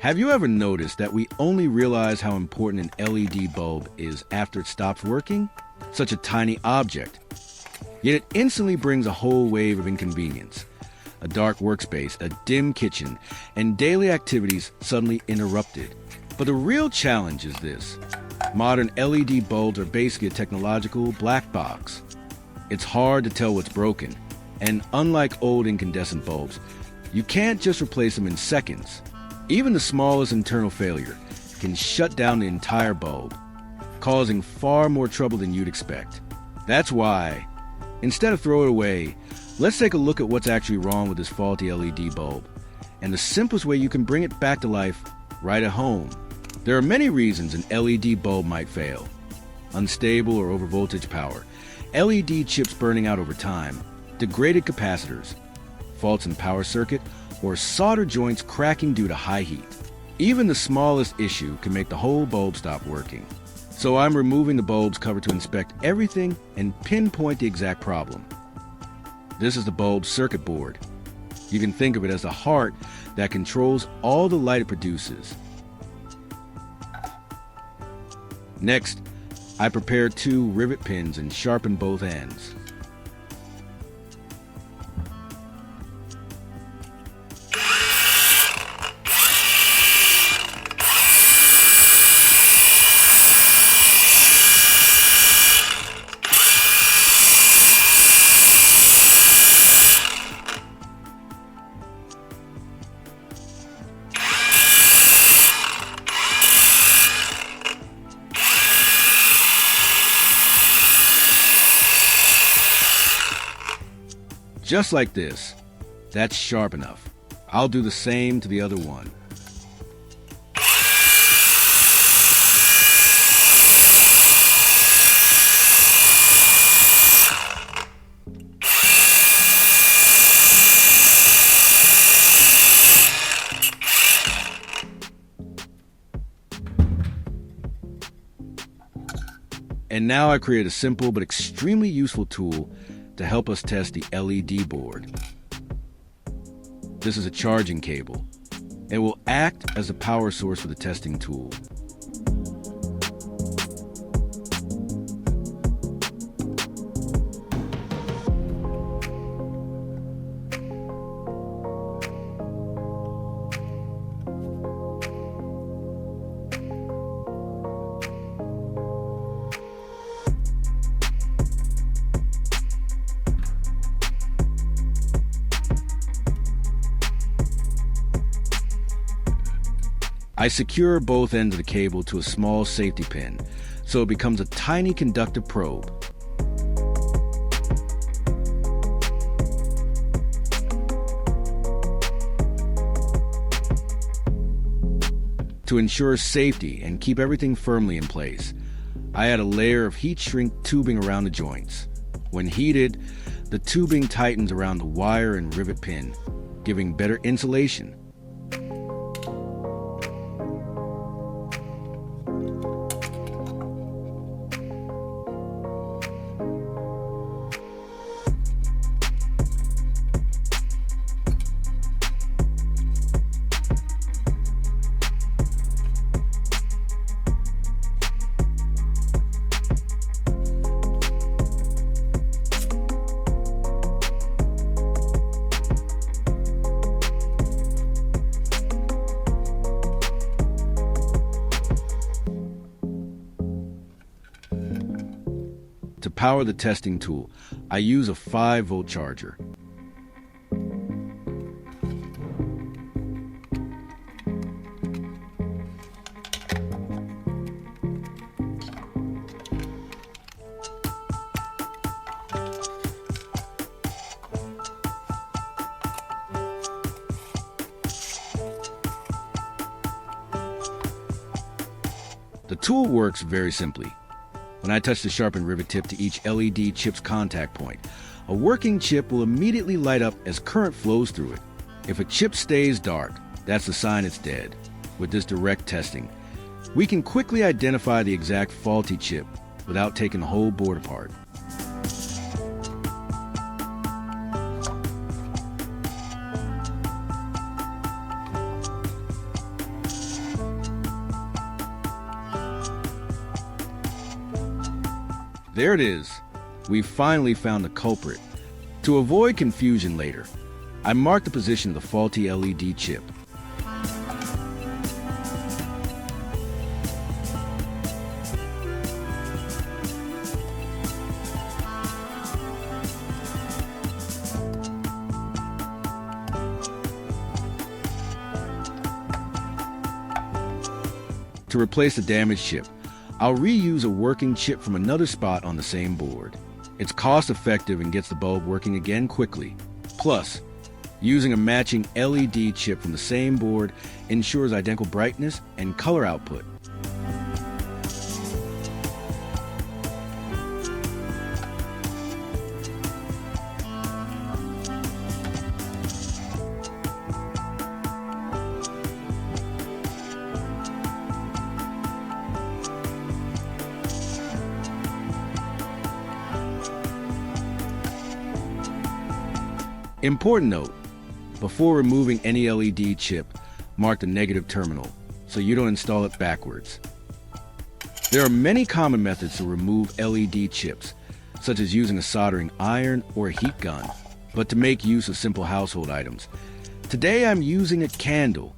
Have you ever noticed that we only realize how important an LED bulb is after it stops working? Such a tiny object. Yet it instantly brings a whole wave of inconvenience. A dark workspace, a dim kitchen, and daily activities suddenly interrupted. But the real challenge is this. Modern LED bulbs are basically a technological black box. It's hard to tell what's broken, and unlike old incandescent bulbs, you can't just replace them in seconds. Even the smallest internal failure can shut down the entire bulb, causing far more trouble than you'd expect. That's why, instead of throw it away, let's take a look at what's actually wrong with this faulty LED bulb, and the simplest way you can bring it back to life right at home. There are many reasons an LED bulb might fail. Unstable or overvoltage power, LED chips burning out over time, degraded capacitors, faults in power circuit, or solder joints cracking due to high heat. Even the smallest issue can make the whole bulb stop working. So I'm removing the bulb's cover to inspect everything and pinpoint the exact problem. This is the bulb's circuit board. You can think of it as the heart that controls all the light it produces. Next, I prepare 2 rivet pins and sharpen both ends. Just like this. That's sharp enough. I'll do the same to the other one. And now I create a simple but extremely useful tool to help us test the LED board. This is a charging cable. It will act as a power source for the testing tool. I secure both ends of the cable to a small safety pin, so it becomes a tiny conductive probe. To ensure safety and keep everything firmly in place, I add a layer of heat shrink tubing around the joints. When heated, the tubing tightens around the wire and rivet pin, giving better insulation. To power the testing tool, I use a 5-volt charger. The tool works very simply. When I touch the sharpened rivet tip to each LED chip's contact point, a working chip will immediately light up as current flows through it. If a chip stays dark, that's a sign it's dead. With this direct testing, we can quickly identify the exact faulty chip without taking the whole board apart. There it is. We've finally found the culprit. To avoid confusion later, I marked the position of the faulty LED chip. To replace the damaged chip, I'll reuse a working chip from another spot on the same board. It's cost-effective and gets the bulb working again quickly. Plus, using a matching LED chip from the same board ensures identical brightness and color output. Important note, before removing any LED chip, mark the negative terminal so you don't install it backwards. There are many common methods to remove LED chips, such as using a soldering iron or a heat gun, but to make use of simple household items. Today I'm using a candle.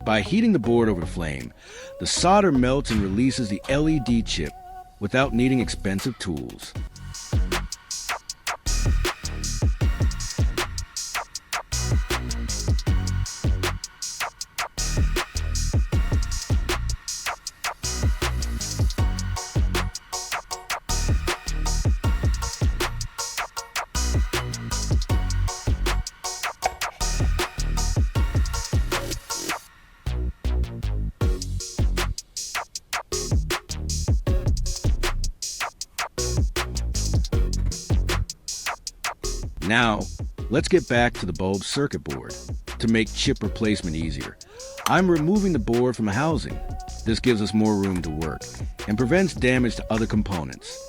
By heating the board over the flame, the solder melts and releases the LED chip without needing expensive tools. Now, let's get back to the bulb circuit board. To make chip replacement easier, I'm removing the board from the housing. This gives us more room to work and prevents damage to other components.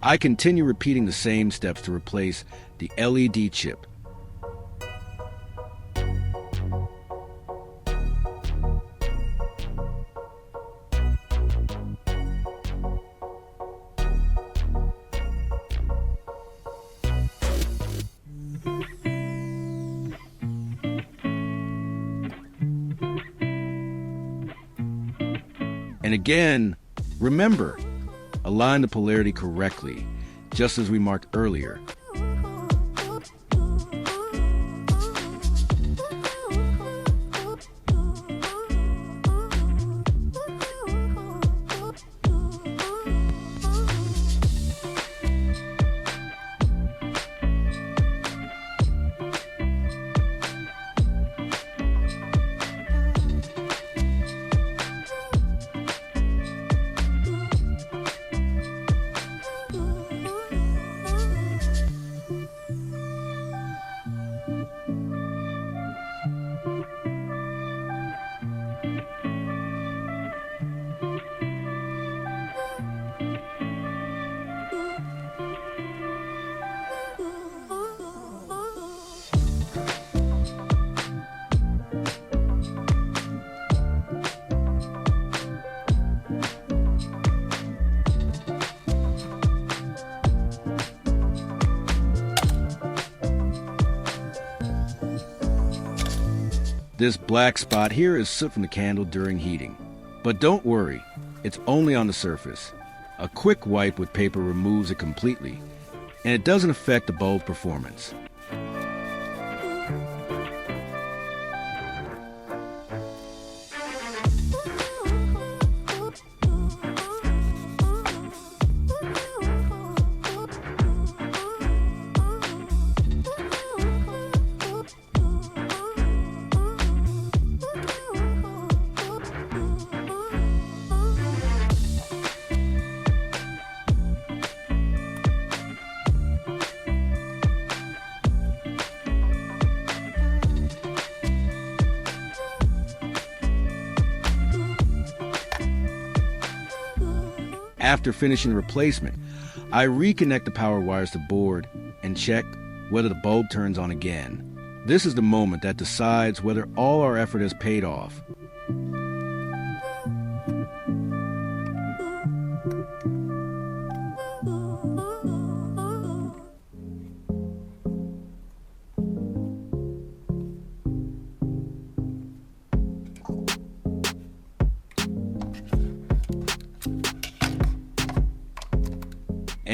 I continue repeating the same steps to replace the LED chip. And again, remember, align the polarity correctly, just as we marked earlier. This black spot here is soot from the candle during heating. But don't worry, it's only on the surface. A quick wipe with paper removes it completely, and it doesn't affect the bulb performance. After finishing the replacement, I reconnect the power wires to board and check whether the bulb turns on again. This is the moment that decides whether all our effort has paid off.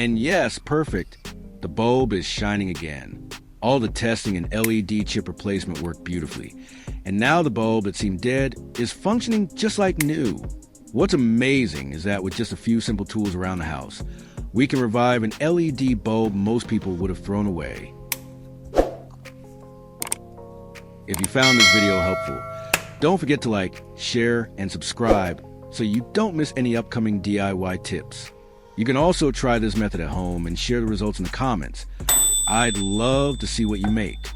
And yes, perfect. The bulb is shining again. All the testing and LED chip replacement worked beautifully. And now the bulb that seemed dead is functioning just like new. What's amazing is that with just a few simple tools around the house, we can revive an LED bulb most people would have thrown away. If you found this video helpful, don't forget to like, share, and subscribe so you don't miss any upcoming DIY tips. You can also try this method at home and share the results in the comments. I'd love to see what you make.